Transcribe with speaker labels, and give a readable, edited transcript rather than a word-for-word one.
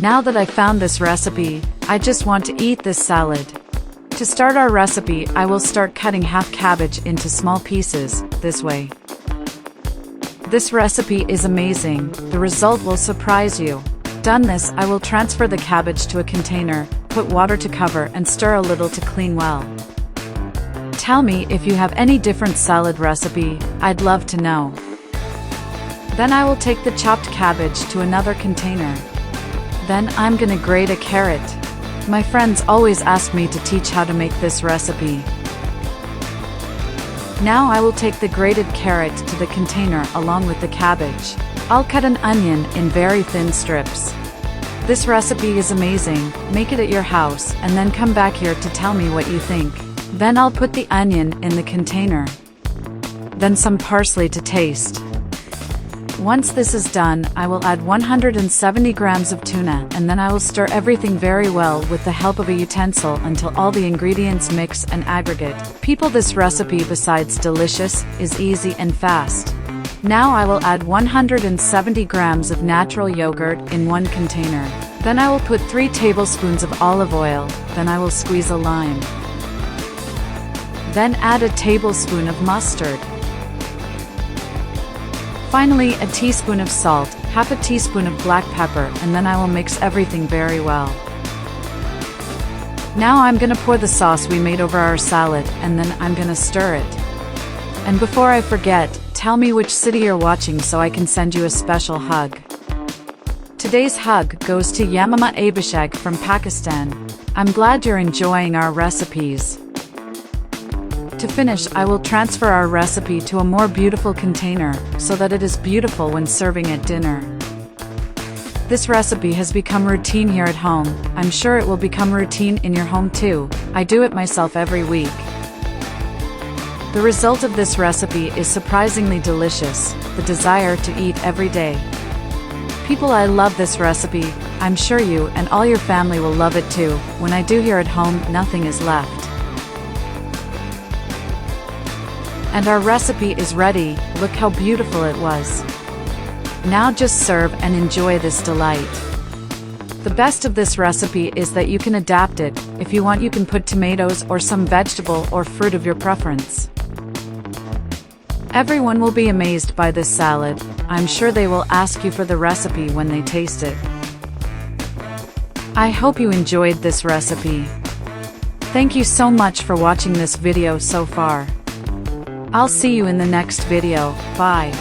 Speaker 1: Now that I found this recipe, I just want to eat this salad. To start our recipe, I will start cutting half cabbage into small pieces, this way. This recipe is amazing, the result will surprise you. Done this, I will transfer the cabbage to a container, put water to cover and stir a little to clean well. Tell me if you have any different salad recipe, I'd love to know. Then I will take the chopped cabbage to another container. Then I'm gonna grate a carrot. My friends always ask me to teach how to make this recipe. Now I will take the grated carrot to the container along with the cabbage. I'll cut an onion in very thin strips. This recipe is amazing, make it at your house and then come back here to tell me what you think. Then I'll put the onion in the container. Then some parsley to taste. Once this is done, I will add 170 grams of tuna and then I will stir everything very well with the help of a utensil until all the ingredients mix and aggregate. People, this recipe besides delicious, is easy and fast. Now I will add 170 grams of natural yogurt in one container. Then I will put 3 tablespoons of olive oil, then I will squeeze a lime. Then add a tablespoon of mustard. Finally, a teaspoon of salt, half a teaspoon of black pepper, and then I will mix everything very well. Now I'm gonna pour the sauce we made over our salad, and then I'm gonna stir it. And before I forget, tell me which city you're watching so I can send you a special hug. Today's hug goes to Yamama Abhishek from Pakistan. I'm glad you're enjoying our recipes. To finish, I will transfer our recipe to a more beautiful container, so that it is beautiful when serving at dinner. This recipe has become routine here at home. I'm sure it will become routine in your home too. I do it myself every week. The result of this recipe is surprisingly delicious, the desire to eat every day. People, I love this recipe. I'm sure you and all your family will love it too. When I do here at home, nothing is left. And our recipe is ready. Look how beautiful it was. Now just serve and enjoy this delight. The best of this recipe is that you can adapt it. If you want, you can put tomatoes or some vegetable or fruit of your preference. Everyone will be amazed by this salad. I'm sure they will ask you for the recipe when they taste it. I hope you enjoyed this recipe. Thank you so much for watching this video so far. I'll see you in the next video. Bye.